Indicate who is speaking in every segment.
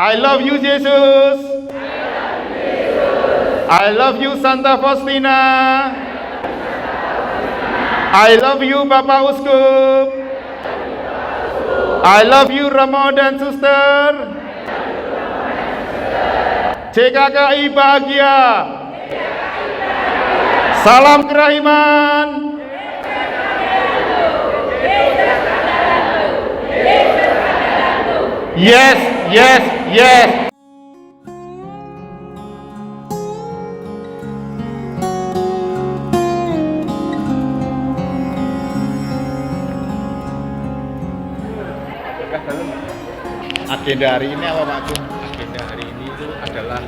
Speaker 1: I love you, Jesus. I love you, Santa Faustina. I love you, Bapak Uskup. I love you, Romo dan Suster. CKKI bahagia. Salam kerahiman. Yes, yes, yes. Agenda hari ini apa Pak Agung?
Speaker 2: Agenda hari ini itu adalah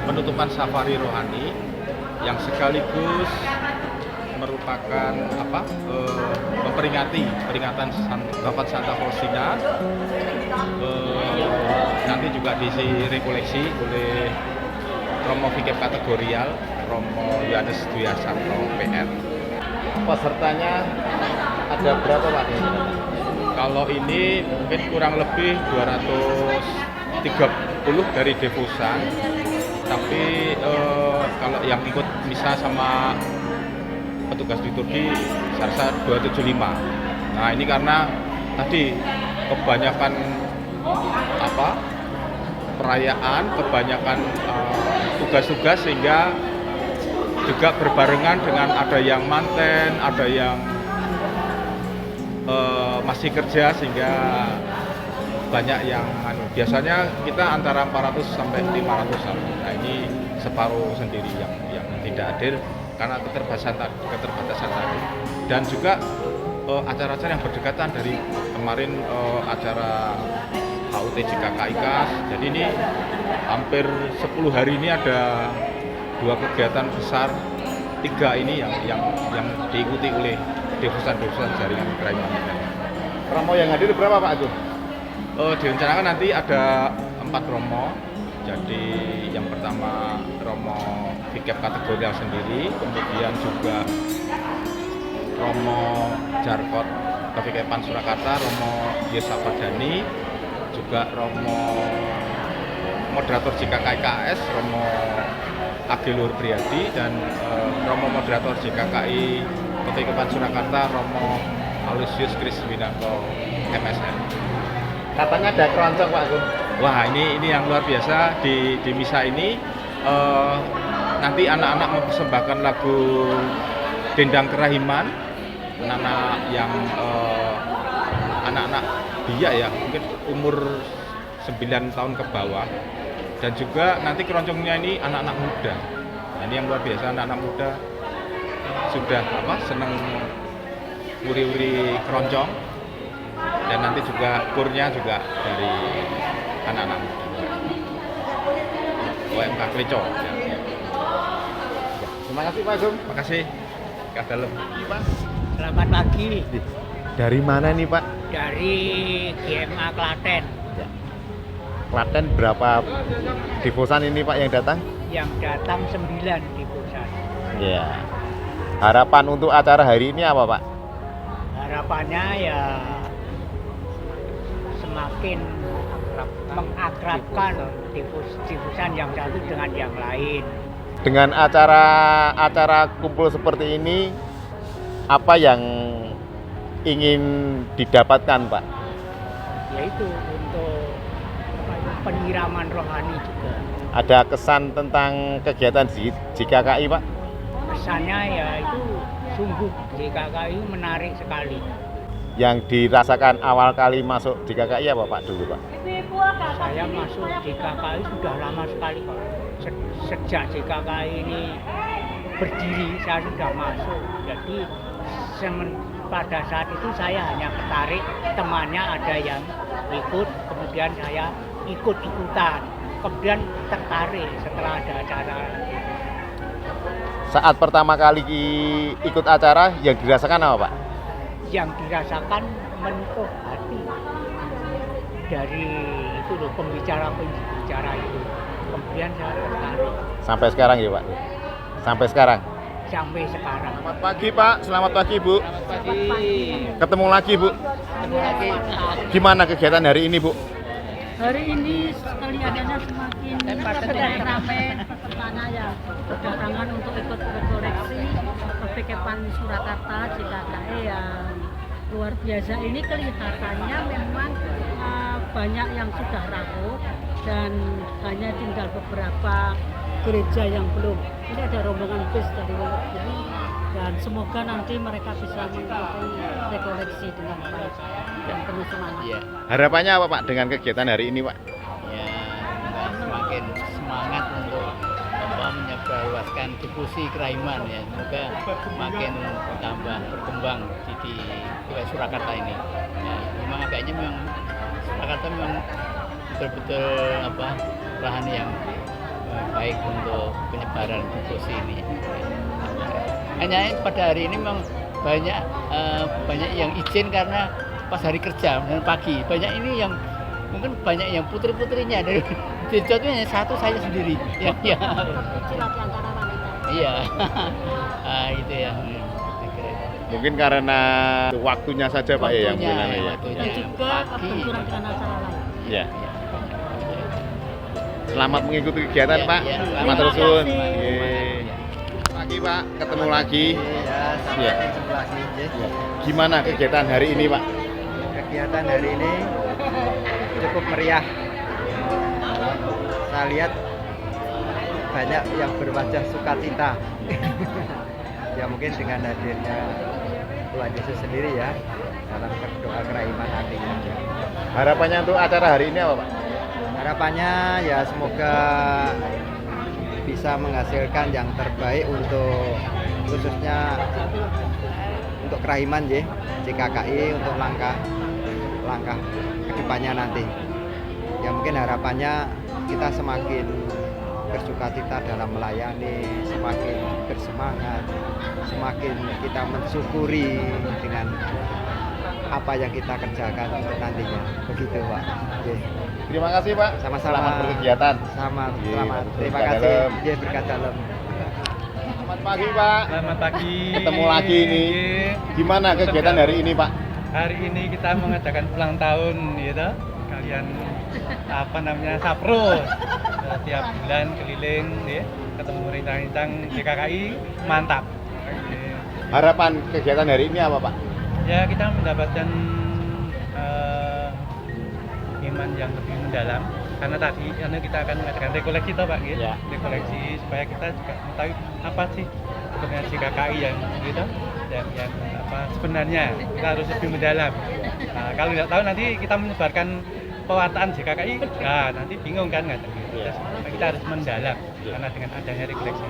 Speaker 2: penutupan safari rohani yang sekaligus merupakan peringatan Bapak Santa Faustina. Nanti juga diisi rekoleksi oleh Romo Vikep Kategorial, Romo Yohanes Dwi Harsanto PR.
Speaker 1: Pesertanya ada berapa Pak?
Speaker 2: Kalau ini mungkin kurang lebih 230 dari Devosan, tapi kalau yang ikut misa sama petugas liturgi saya rasa 275. Nah ini karena tadi kebanyakan perayaan, kebanyakan tugas-tugas sehingga juga berbarengan dengan ada yang manten, ada yang masih kerja sehingga banyak yang biasanya kita antara 400 sampai 500-an. Nah ini separuh sendiri yang tidak hadir karena keterbatasan tadi. Dan juga acara-acara yang berdekatan dari kemarin acara HUT JKKI KAS. Jadi ini hampir 10 hari ini ada 2 kegiatan besar, 3 ini yang diikuti oleh devosan-devosan jaringan kerahiman.
Speaker 1: Romo yang hadir berapa Pak Agung?
Speaker 2: Direncanakan nanti ada 4 romo. Jadi yang pertama Romo Vikep Kategorial sendiri, kemudian juga Romo Jarkot Kevikepan Surakarta, Romo Yesapadani, juga Romo Moderator JKKI KS, Romo Agilur Priadi, dan Romo Moderator JKKI Kevikepan Surakarta, Romo Alusius Kriswinanto MSN.
Speaker 1: Katanya ada keroncong Pak Agung.
Speaker 2: Wah ini yang luar biasa di misa ini. Nanti anak-anak mempersembahkan lagu Dendang Kerahiman, anak-anak biak ya, mungkin umur 9 tahun ke bawah, dan juga nanti keroncongnya ini anak-anak muda. Nah, ini yang luar biasa, anak-anak muda sudah seneng uri-uri keroncong, dan nanti juga kurnya juga dari anak-anak muda OMK Kleco.
Speaker 1: Terima kasih Pak Agung.
Speaker 2: Terima kasih Kak Dalem.
Speaker 3: Selamat pagi.
Speaker 1: Dari mana nih Pak?
Speaker 3: Dari GMA Klaten.
Speaker 1: Ya. Klaten berapa devosan ini Pak yang datang?
Speaker 3: Yang datang 9 di pusat.
Speaker 1: Ya. Harapan untuk acara hari ini apa Pak?
Speaker 3: Harapannya ya semakin mengakrabkan devosan yang satu dengan yang lain.
Speaker 1: Dengan acara kumpul seperti ini, apa yang ingin didapatkan Pak?
Speaker 3: Yaitu untuk penyiraman rohani juga.
Speaker 1: Ada kesan tentang kegiatan JKKI Pak?
Speaker 3: Kesannya ya itu sungguh JKKI menarik sekali.
Speaker 1: Yang dirasakan awal kali masuk JKKI apa Pak dulu Pak?
Speaker 3: Saya masuk JKKI sudah lama sekali Pak. Sejak JKKI ini berdiri saya sudah masuk. Jadi pada saat itu saya hanya tertarik, temannya ada yang ikut, kemudian saya ikut-ikutan, kemudian tertarik setelah ada acara.
Speaker 1: Saat pertama kali ikut acara yang dirasakan apa Pak?
Speaker 3: Yang dirasakan menyentuh hati dari itu loh, pembicara itu. Kemudian saya tertarik.
Speaker 1: Sampai sekarang ya Pak? Sampai sekarang?
Speaker 3: Sampai sekarang.
Speaker 1: Selamat pagi Pak, selamat pagi Bu.
Speaker 3: Selamat pagi.
Speaker 1: Ketemu lagi Bu.
Speaker 3: Ketemu lagi.
Speaker 1: Gimana kegiatan hari ini Bu?
Speaker 4: Hari ini kelihatannya semakin ramai pesertanya yang berdatangan untuk ikut berkoleksi PKP Surakarta JKKI yang luar biasa. Ini kelihatannya memang banyak yang sudah rapuh dan hanya tinggal beberapa gereja yang belum. Ini ada rombongan bis dari Wonogiri dan semoga nanti mereka bisa mengikuti rekoleksi dengan baik dan penuh semangat.
Speaker 5: Iya,
Speaker 1: Harapannya apa Pak dengan kegiatan hari ini Pak?
Speaker 5: ya juga semakin semangat untuk menyebarluaskan difusi keraiman ya. Semoga makin bertambah berkembang di Surakarta ini. Ya, memang agaknya memang Surakarta memang betul-betul lahan yang baik untuk penyebaran difusi ini. Hanya pada hari ini memang banyak yang izin karena pas hari kerja dan pagi. Banyak ini yang mungkin banyak yang putri-putrinya dari contohnya hanya satu saya sendiri. Ya.
Speaker 4: Silat yang antara wanita.
Speaker 5: Iya. Itu ya.
Speaker 1: Mungkin karena waktunya saja Pak ya yang
Speaker 5: Waktunya,
Speaker 1: bulan ya.
Speaker 5: waktunya.
Speaker 4: Dan juga
Speaker 5: Pagi.
Speaker 4: benturan dengan acara lain.
Speaker 1: Ya. Selamat mengikuti kegiatan
Speaker 5: Ya,
Speaker 1: Pak.
Speaker 5: ya,
Speaker 1: Selamat
Speaker 4: terima
Speaker 1: terus.
Speaker 4: kasih.
Speaker 1: Pagi Pak, ketemu lagi.
Speaker 6: Ya,
Speaker 1: Ya.
Speaker 6: sampai ketemu lagi. Ya.
Speaker 1: Gimana kegiatan hari ini Pak?
Speaker 6: Kegiatan hari ini cukup meriah. Saya lihat banyak yang berwajah sukacita. Ya mungkin dengan hadirnya Tuhan Yesus sendiri ya dalam berdoa keraiman nantinya.
Speaker 1: Harapannya untuk acara hari ini apa Pak?
Speaker 6: Harapannya ya semoga bisa menghasilkan yang terbaik untuk khususnya untuk keraiman ya, JKKI untuk langkah kedepannya nanti. Ya mungkin harapannya kita semakin bersukacita dalam melayani, semakin bersemangat, semakin kita mensyukuri dengan apa yang kita kerjakan untuk nantinya. Begitu Pak. Oke.
Speaker 1: Terima kasih Pak.
Speaker 6: Sama-sama.
Speaker 1: Selamat berkegiatan.
Speaker 6: Selamat.
Speaker 1: Iya,
Speaker 6: Terima
Speaker 1: berkah
Speaker 6: kasih.
Speaker 1: dalam.
Speaker 6: Dia berkat dalam.
Speaker 1: Selamat pagi Pak.
Speaker 7: Selamat pagi.
Speaker 1: Ketemu lagi ini. Gimana kegiatan hari ini Pak?
Speaker 7: Hari ini kita mengadakan ulang tahun gitu. Kalian Sapro. Tiap bulan keliling ya, ketemu rincang-rincang JKKI, mantap.
Speaker 1: Harapan kegiatan hari ini apa Pak?
Speaker 7: Ya kita mendapatkan iman yang lebih mendalam karena kita akan mengadakan rekoleksi toh Pak gitu.
Speaker 1: Ya.
Speaker 7: Rekoleksi supaya kita juga mengetahui apa sih sebenarnya JKKI yang gitu dan yang sebenarnya kita harus lebih mendalam. Nah, kalau tidak tahu nanti kita menyebarkan pewartaan JKKI, nah nanti bingung kan nggak?
Speaker 1: Ya.
Speaker 7: Kita harus mendalam karena dengan adanya rekoleksi.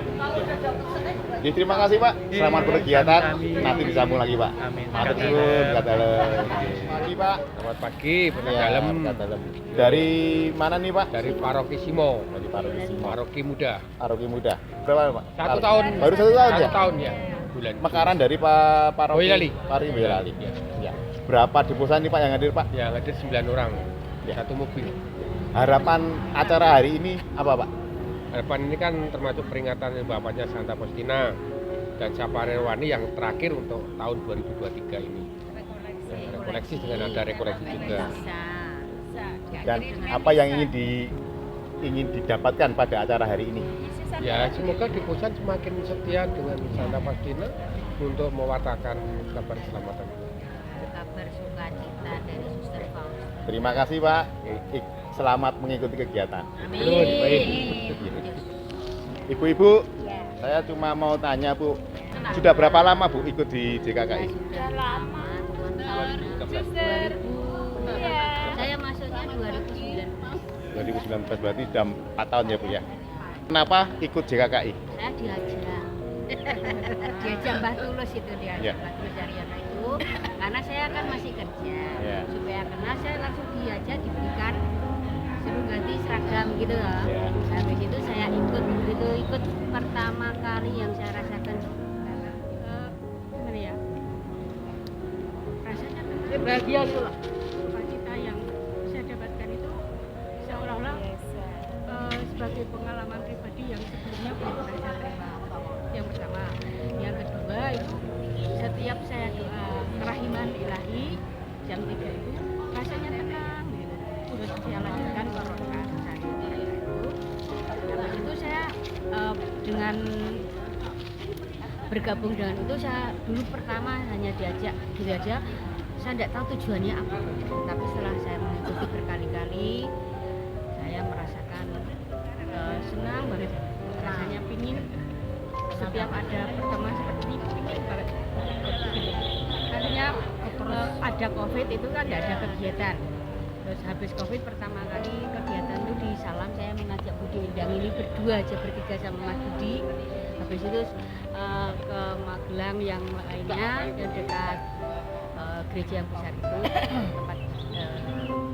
Speaker 1: Ya, terima kasih Pak. Selamat
Speaker 7: Iya,
Speaker 1: berkegiatan.
Speaker 7: amin.
Speaker 1: Nanti disambung lagi Pak.
Speaker 7: Amin.
Speaker 1: Matur
Speaker 7: Berkat
Speaker 1: nuwun,
Speaker 7: dalam.
Speaker 1: berkat dalam. Pagi Pak.
Speaker 8: Selamat pagi, berkat
Speaker 1: Ya,
Speaker 8: dalam
Speaker 1: berkat dalam. Dari mana nih Pak?
Speaker 8: dari Paroki Simo,
Speaker 1: Dari Paroki Simo.
Speaker 8: Paroki Muda.
Speaker 1: Paroki Muda. Berapa Pak?
Speaker 8: 1 tahun.
Speaker 1: Baru 1 tahun ya?
Speaker 8: 1 tahun ya, bulan.
Speaker 1: Mekaran dari Pak Paroki
Speaker 8: Boyolali.
Speaker 1: Paroki Boyolali.
Speaker 8: Ya.
Speaker 1: Ya. Berapa deposan nih Pak yang hadir Pak?
Speaker 8: Yang ada 9 orang,
Speaker 1: Ya.
Speaker 8: 1 mobil.
Speaker 1: Harapan acara hari ini apa Pak?
Speaker 8: Harapan ini kan termasuk peringatan bapaknya Santa Faustina dan Saparewani yang terakhir untuk tahun 2023 ini. Nah, rekoleksi dengan ada rekoleksi juga.
Speaker 1: Dan apa yang ingin didapatkan pada acara hari ini?
Speaker 8: Ya, semoga di pusat semakin setia dengan Santa Faustina untuk mewartakan kabar keselamatan.
Speaker 4: Kabar sukacita dari Suster Faustina.
Speaker 1: Terima kasih Pak. Selamat mengikuti kegiatan.
Speaker 4: Amin.
Speaker 1: Ibu-ibu, saya cuma mau tanya Bu, sudah berapa lama Bu ikut di JKKI?
Speaker 4: Sudah lama. Saya masuknya 2019.
Speaker 1: 2019 berarti sudah 4 tahun ya Bu ya. Kenapa ikut JKKI?
Speaker 4: Saya diajak Mbah Tulus itu
Speaker 1: Ya.
Speaker 4: Mbah Tulus Daryono itu karena saya kan masih kerja.
Speaker 1: Ya.
Speaker 4: Supaya kenal saya langsung diajak diberikan suruh ganti seragam gitu loh.
Speaker 1: Ya.
Speaker 4: Habis itu saya ikut pertama kali yang saya rasakan gimana ya? Rasanya bahagia gitu loh. Sukacita yang saya dapatkan itu seolah-olah sebagai pengalaman pribadi yang sebelumnya belum pernah saya terima. Yang pertama, yang kedua itu setiap saya doa kerahiman ilahi jam 3 itu rasanya tenang gitu. Terus saya lanjutkan ke rokat dari mereka itu. Habis itu saya dengan bergabung dengan itu, saya dulu pertama hanya diajak gitu aja, saya tidak tahu tujuannya apa, tapi setelah saya mengikuti berkali-kali saya merasakan senang banget, rasanya pingin setiap ada pertemuan seperti ini, pingin banget. Akhirnya ada COVID itu kan tidak ada kegiatan. Terus habis COVID pertama kali kegiatan itu di Salam, saya mengajak Budi Endang ini berdua aja, bertiga sama Mas Budi. Habis itu ke Magelang yang lainnya yang dekat gereja yang besar itu, tempat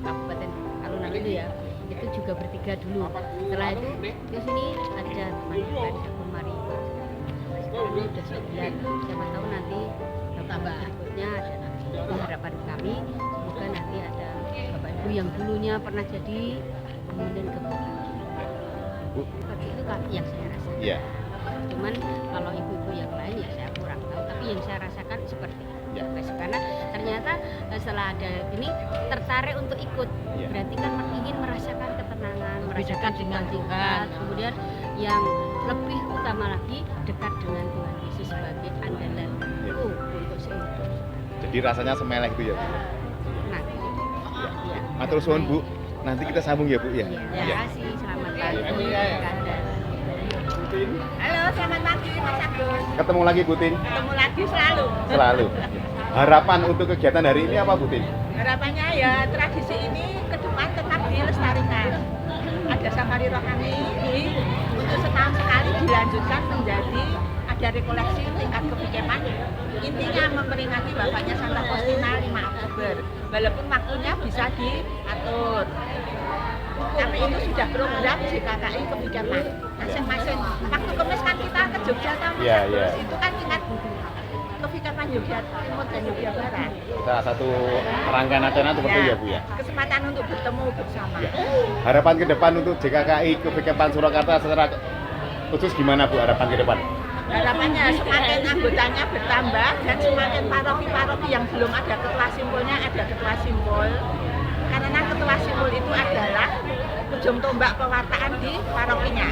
Speaker 4: Kabupaten Alun-Alun itu ya, itu juga bertiga dulu. Setelah itu di sini ada teman kita di Dapur Mari. Sekarang sudah 9, siapa tahu nanti tambah berikutnya ada nanti. Harapan kami semoga nanti ada Bapak Ibu yang dulunya pernah jadi kemudian gabung lagi. Seperti itu kan yang saya rasakan.
Speaker 1: Iya.
Speaker 4: Cuman kalau ibu-ibu yang lain ya saya kurang tahu, tapi yang saya rasakan seperti itu.
Speaker 1: Ya.
Speaker 4: Karena ternyata setelah ada ini tertarik untuk ikut,
Speaker 1: Ya.
Speaker 4: berarti kan ingin merasakan ketenangan, merasakan dengan Tuhan, kemudian yang lebih utama lagi dekat dengan Tuhan Yesus sebagai andalan
Speaker 1: Ya.
Speaker 4: untuk sehidup.
Speaker 1: Jadi rasanya semeleh itu ya, Bu?
Speaker 4: Nah, ya.
Speaker 1: Matur suwun, Bu. Nanti kita sambung ya, Bu ya.
Speaker 4: Terima kasih, selamat pagi.
Speaker 9: Halo, selamat pagi Mas Agus.
Speaker 1: Ketemu lagi, Bu Tin.
Speaker 9: Ketemu lagi selalu.
Speaker 1: Selalu. Harapan untuk kegiatan hari ini apa, Bu Tin?
Speaker 9: Harapannya ya tradisi ini ke depan tetap dilestarikan. Ada safari rohani ini untuk setahun sekali dilanjutkan menjadi ada rekoleksi tingkat kepikeman. Intinya memperingati bapaknya Santa Faustina 5 Oktober. Walaupun waktunya bisa diatur. Tapi itu sudah program JKKI Kepikeman. Masing-masing. Waktu Kemis kan kita ke Jogja sama
Speaker 1: Iya, iya.
Speaker 9: Terus itu kan tingkat Kepikeman Jogja Timur dan Jogja Barat.
Speaker 1: Salah satu rangkaian acara seperti itu ya, Bu ya.
Speaker 9: Kesempatan untuk bertemu bersama.
Speaker 1: Ya. Harapan ke depan untuk JKKI Kepikeman Surakarta secara khusus gimana, Bu, harapan ke depan?
Speaker 9: Harapannya semakin anggotanya bertambah dan semakin paroki-paroki yang belum ada ketua simpulnya ada ketua simpul. Karena ketua simpul itu adalah ujung tombak pewartaan di parokinya.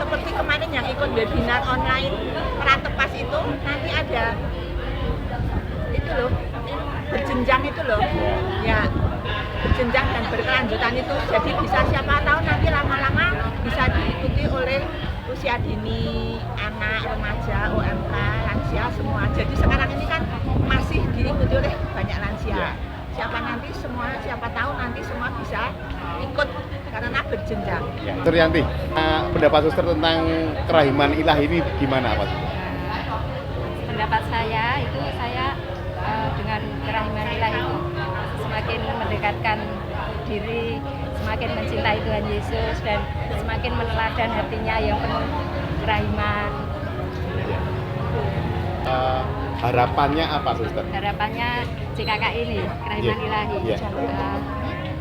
Speaker 9: Seperti kemarin yang ikut webinar online Pratepas itu nanti ada itu loh, berjenjang itu loh. Ya, berjenjang dan berkelanjutan itu. Jadi bisa siapa tahu nanti lama-lama bisa diikuti oleh usia dini, anak, remaja, OMK, lansia semua. Jadi sekarang ini kan masih diikuti oleh banyak lansia. Siapa tahu nanti semua bisa ikut karena berjenjang.
Speaker 1: Ya, Suryanti, pendapat suster tentang kerahiman ilahi ini gimana, Pak?
Speaker 10: Pendapat saya itu dengan kerahiman ilahi itu semakin mendekatkan diri, semakin mencintai Tuhan Yesus dan semakin meneladan hatinya yang penuh kerahiman.
Speaker 1: Harapannya apa, suster?
Speaker 10: Harapannya JKKI ini, kerahiman ilahi.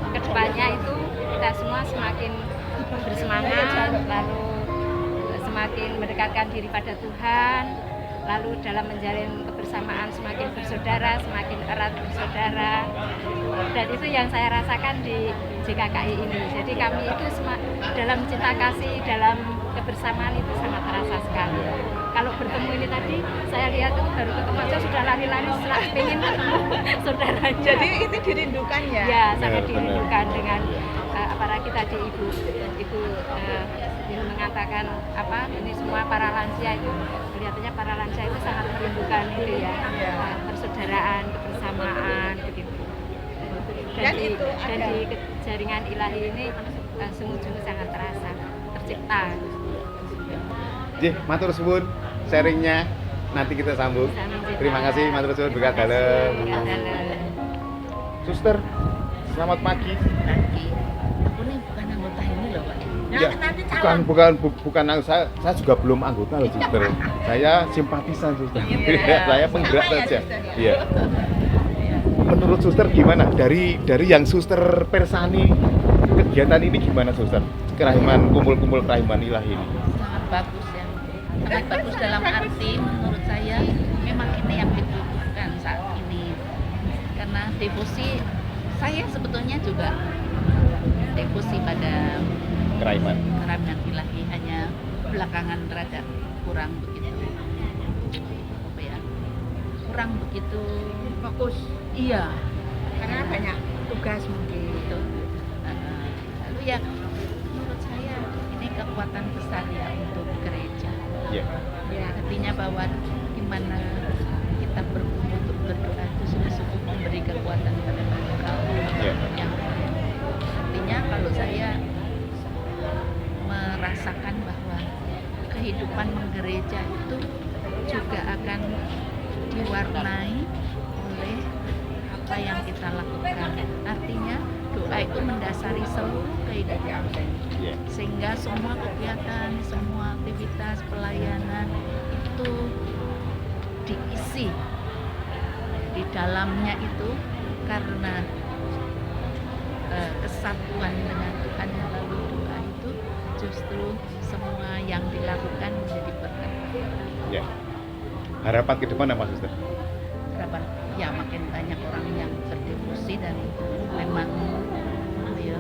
Speaker 10: Kedepannya itu kita semua semakin bersemangat, lalu semakin mendekatkan diri pada Tuhan, lalu dalam menjalin kebersamaan semakin bersaudara, semakin erat bersaudara. Dan itu yang saya rasakan di JKKI ini. Jadi kami itu dalam cinta kasih, dalam kebersamaan itu sangat terasa sekali. Kalau bertemu ini tadi, saya lihat itu baru ketemu aja sudah lari-lari setelah pengen ketemu saudaranya.
Speaker 9: Jadi itu dirindukan ya?
Speaker 10: Ya, sangat dirindukan dengan apalagi tadi ibu mengatakan ini semua para lansia itu kelihatannya para lansia itu sangat merindukan itu ya, persaudaraan, kebersamaan begitu. Dan di jaringan ilahi ini sungguh-sungguh sangat terasa tercipta.
Speaker 1: Jih, matur suwun sharingnya, nanti kita sambung. Terima kasih, matur suwun berkat dalem. Suster, selamat pagi.
Speaker 9: Aku nih bukan anggota ini loh, Pak.
Speaker 1: Ya, bukan saya juga belum anggota loh, suster. Saya simpatisan, suster. Saya penggerak saja. Iya. Menurut suster gimana? Dari yang suster persani kegiatan ini gimana, suster? Kerahiman, kumpul-kumpul kerahiman ilahi ini.
Speaker 11: Sangat bagus ya. Sangat bagus dalam arti menurut saya memang ini yang dibutuhkan saat ini. Karena devosi saya sebetulnya juga
Speaker 1: Keraiman.
Speaker 11: Keraiman Ilahi, hanya belakangan rada kurang begitu apa ya, kurang begitu
Speaker 9: Fokus
Speaker 11: iya
Speaker 9: karena banyak tugas mungkin.
Speaker 11: gitu. Lalu ya menurut saya ini kekuatan besar ya untuk gereja.
Speaker 1: Ya.
Speaker 11: Ya, artinya bahwa gimana kita berkumpul untuk berdoa itu sungguh-sungguh memberi kekuatan pada mereka.
Speaker 1: Ya.
Speaker 11: Yang artinya kalau saya merasakan bahwa kehidupan menggereja itu juga akan diwarnai oleh apa yang kita lakukan. Artinya doa itu mendasari seluruh kehidupan.
Speaker 1: Ya.
Speaker 11: Sehingga semua kegiatan, semua aktivitas pelayanan itu diisi di dalamnya itu karena kesatuan dengan Tuhan melalui doa itu justru semua yang dilakukan menjadi berkat.
Speaker 1: Ya. Harapan ke depan apa, Suster?
Speaker 11: Harapan ya makin banyak orang yang berdevosi dan memang ya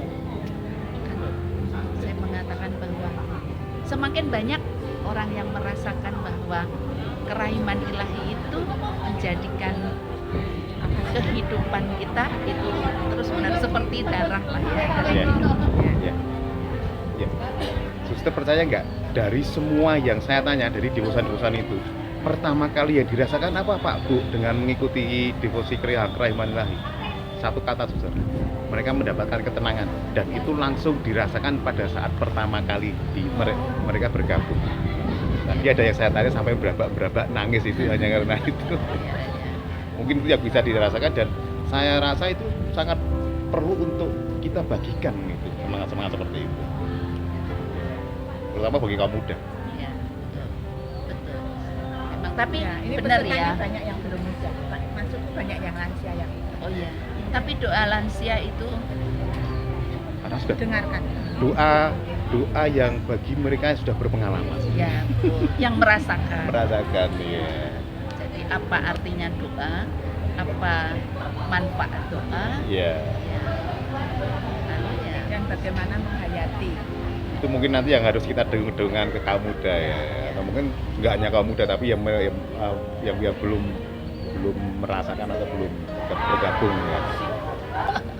Speaker 11: kan saya mengatakan bahwa semakin banyak orang yang merasakan bahwa keraiman ilahi itu menjadikan kehidupan kita itu terus benar seperti darah lah ya dalam
Speaker 1: Ya.
Speaker 11: hidupnya.
Speaker 1: Ya. Ya. Suster percaya nggak dari semua yang saya tanya dari devosan-devosan itu pertama kali yang dirasakan apa Pak Bu dengan mengikuti devosi keraiman ilahi? Satu kata, Suster. Mereka mendapatkan ketenangan dan itu langsung dirasakan pada saat pertama kali mereka bergabung. Tadi ada yang saya tanya sampai berapa nangis itu hanya karena itu. Mungkin itu yang bisa dirasakan dan saya rasa itu sangat perlu untuk kita bagikan gitu, semangat seperti itu. Terutama bagi kaum muda.
Speaker 11: Iya, betul. Memang tapi
Speaker 9: Ya, ini
Speaker 11: benar
Speaker 9: pesertanya
Speaker 11: ya.
Speaker 9: banyak yang belum muda. Maksudku banyak yang lansia yang
Speaker 11: Oh iya. Tapi doa lansia itu
Speaker 1: Karena sudah
Speaker 9: dengarkan.
Speaker 1: doa yang bagi mereka yang sudah berpengalaman.
Speaker 11: ya betul, yang merasakan.
Speaker 1: Merasakan ya.
Speaker 11: Jadi apa artinya doa? Apa manfaat doa?
Speaker 1: Ya.
Speaker 11: Ya. Lalu ya.
Speaker 9: Dan bagaimana menghayati.
Speaker 1: Itu mungkin nanti yang harus kita dengar ke kaum muda ya. Atau mungkin nggak hanya kaum muda tapi yang belum merasakan atau belum bergabung ya.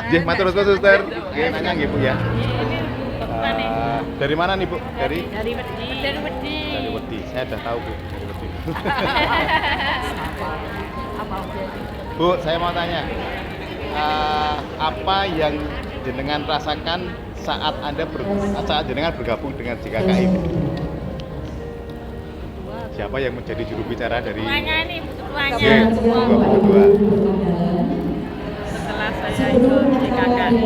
Speaker 1: Nggih, matur nuwun Suster. Nggih, nanya nggih Bu ya. Dari mana nih Bu? Dari
Speaker 10: Wedi.
Speaker 1: Dari Wedi. Saya udah tahu Bu, dari Wedi. Bu, saya mau tanya. Apa yang jenengan rasakan saat jenengan bergabung dengan JKKI? Siapa yang menjadi juru bicara dari
Speaker 10: Semuanya.
Speaker 1: berdua?
Speaker 12: Setelah saya ikut JKKI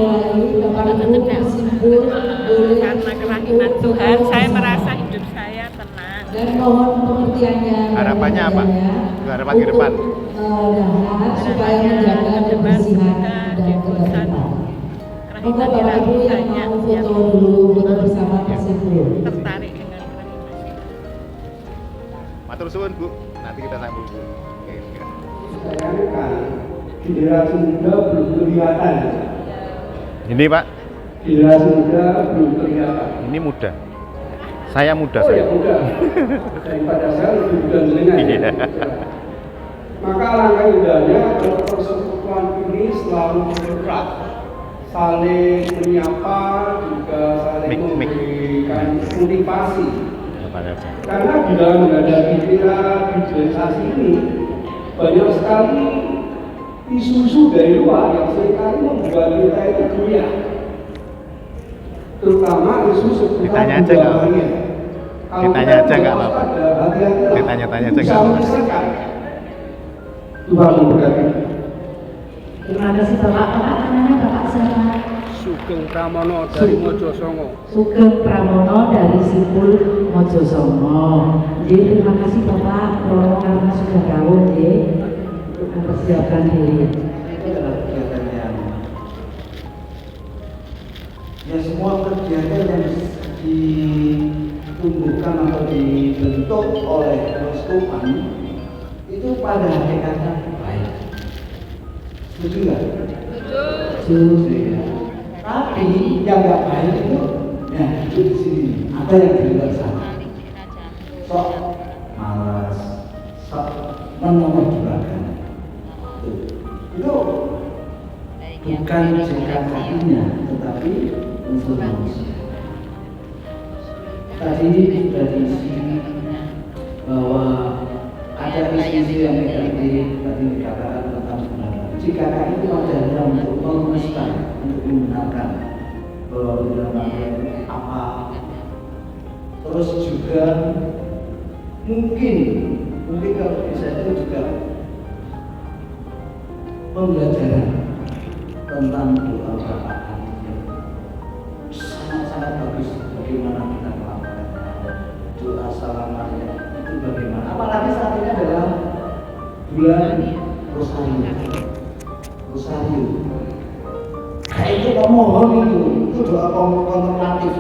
Speaker 12: karena kerahiman Tuhan, saya merasa hidup saya tenang.
Speaker 1: Harapannya apa? Harapan ke depan?
Speaker 12: Supaya menjaga kebersihan dan kebersihan. Kerahiman ilahi banyak yang tertarik dengan kerahiman.
Speaker 1: Matur suwun Bu. Nanti kita sambung Bu. Oke.
Speaker 13: Generasi muda belum kelihatan.
Speaker 1: Ini Pak,
Speaker 13: Generasi muda belum kelihatan.
Speaker 1: ini muda. Saya muda
Speaker 13: Oh ya
Speaker 1: saya.
Speaker 13: muda. Daripada saya lebih muda jenengan.
Speaker 1: Iya.
Speaker 13: Maka alangkah indahnya kalau persekutuan ini selalu berat, saling menyapa, juga saling memberikan motivasi. Karena di dalam menghadapi era digitalisasi ini banyak sekali isu-isu dari luar yang seringkali membuat kita itu goyah, terutama isu seputar
Speaker 1: Ditanya aja nggak apa-apa.
Speaker 13: budaya.
Speaker 1: Ditanya aja nggak apa-apa.
Speaker 13: Hati-hati.
Speaker 1: Ditanya-tanya aja nggak apa-apa.
Speaker 13: Tuhan memberkati.
Speaker 14: Terima kasih Bapak. Bapak namanya Bapak siapa?
Speaker 15: Sugeng Pramono dari Mojosongo.
Speaker 14: Sugeng Pramono dari Sipul Mojosongo. Jadi terima kasih Bapak karena sudah tahu untuk mempersiapkan diri.
Speaker 16: Itu adalah kegiatan yang ya semua kegiatan yang ditumbuhkan atau dibentuk oleh keuskupan itu pada hakikatnya baik. Setuju nggak? Setuju. Ya. Tapi yang nggak baik itu Nah, itu di sini ada yang di luar sana. Sok malas, sok menomor-durakan. Itu bukan JKKI-nya, tetapi unsur manusia. Tadi sudah diisi bahwa ada isu-isu yang negatif tadi dikatakan tentang kebenaran. JKKI itu adalah untuk merumuskan, untuk menggunakan bahwa kebenaran apa. Terus juga mungkin kalau bisa itu juga pembelajaran tentang doa Bapak sangat-sangat bagus bagaimana kita melakukan doa salaman itu bagaimana. Apalagi saat ini adalah bulan Rosario. Kayak itu memohon itu doa kontemplatif,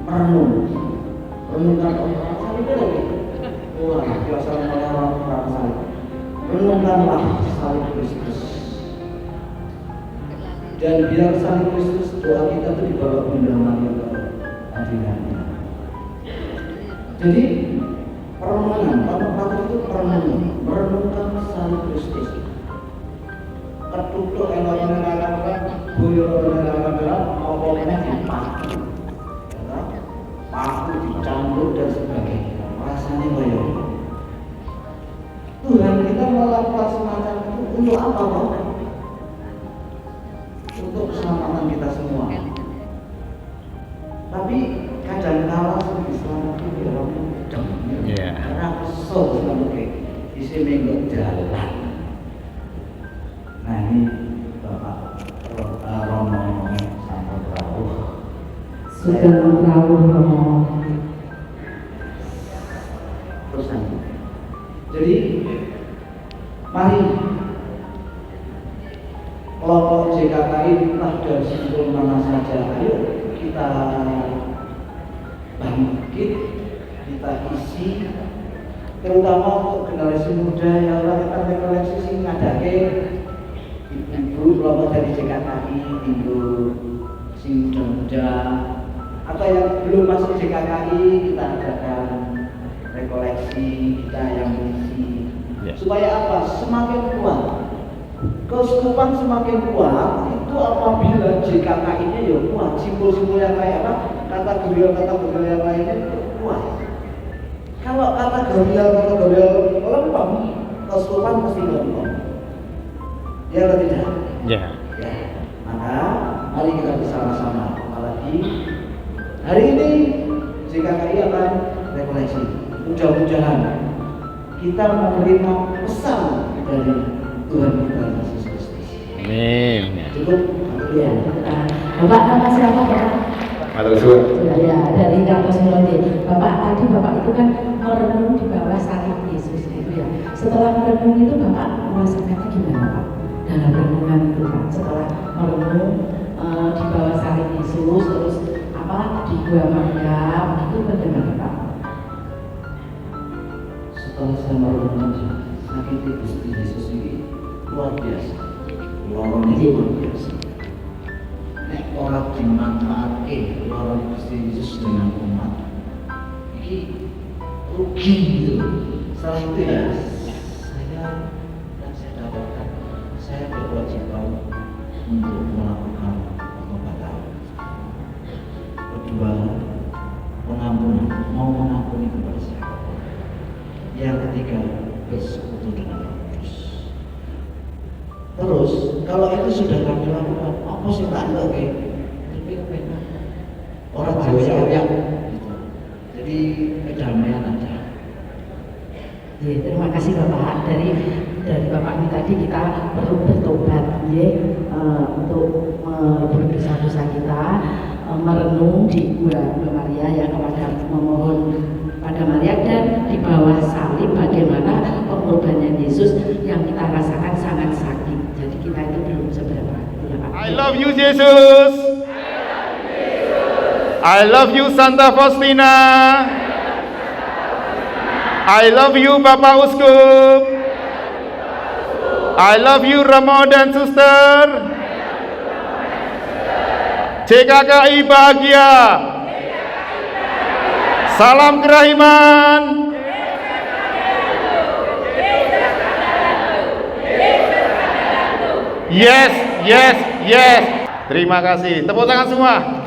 Speaker 16: renungkan orang salib itu. Wah, biasa orang salib. Renungkanlah salib Kristus. Dan biar salib Kristus doa kita itu dibawa Bunda Maria ke hadiratnya. Jadi perenungan, kontemplatif itu merenungkan salib Kristus. Ketutuk enak-enak, buyur enak-enak, apa-apanya dipaku, paku dicampur dan sebagainya. Rasanya bayar. Tuhan kita melakukan semacam itu untuk apa, Pak? Untuk keselamatan kita semua. Tapi kadang-kala diselamatkan di dalam karena kesel sampai di sini nggak jalan. Nah ini Bapak Romo sampai Rawuh.
Speaker 14: Sudah Rawuh Romo.
Speaker 16: Terusan. Jadi mari kelompok JKKI entah dari simpul mana saja, ayo kita bangkit, kita isi, terutama untuk generasi muda yang akan rekoleksi sing ngadake ibu kelompok dari JKKI, ibu sing muda-muda atau yang belum masuk JKKI, kita adakan rekoleksi, kita yang mengisi supaya apa? Semakin kuat. Keuskupan semakin kuat itu apabila JKKI-nya ya kuat, simbol-simbol yang kayak apa, kategori yang lainnya itu kuat. Kalau kategori lempeng, keuskupan pasti lempeng. Ya atau tidak? Ya. Maka mari kita bersama-sama. Apalagi hari ini JKKI akan rekoleksi. Mudah-mudahan kita menerima pesan dari Tuhan kita Yesus Kristus.
Speaker 1: Amin.
Speaker 16: Cukup.
Speaker 14: Ya. Bapak nama siapa Bapak? Ya, dari kampus Melodi. Bapak tadi Bapak itu kan merenung di bawah salib Yesus itu ya. Setelah merenung itu Bapak merasakannya gimana Pak? Dalam renungan itu Pak. Setelah merenung di bawah salib Yesus terus apa di Gua Maria itu bagaimana Pak?
Speaker 16: Setelah saya merenung sakit Gusti Yesus ini luar biasa, luar biasa. Nek orang dimanfaatkan orang Gusti Yesus dengan umat, ini rugi gitu. Setelah itu ya, saya dapatkan, saya berkewajiban untuk melakukan pengobatan. Kedua, pengampunan, mau mengampuni kepada siapa. Yang ketiga, bersekutu dengan Roh Kudus. Terus, kalau itu sudah kami lakukan, apa sih tak lagi? Orang Jawa gitu. Jadi kedamaian aja.
Speaker 14: Ya, terima kasih Bapak. Dari Bapak ini tadi kita perlu bertobat, ya, untuk berdosa-dosa kita, merenung di Gua Maria ya, kepada memohon pada Maria dan di bawah salib bagaimana pengorbanan Yesus yang kita rasakan sangat sakit. Jadi kita itu belum seberapa. Ya, Pak.
Speaker 1: I love you Jesus. I love you Santa Faustina. I love you Bapak Uskup. I love you Romo dan Suster. JKKI bahagia. Salam kerahiman. Yes, yes, yes. Terima kasih. Tepuk tangan semua.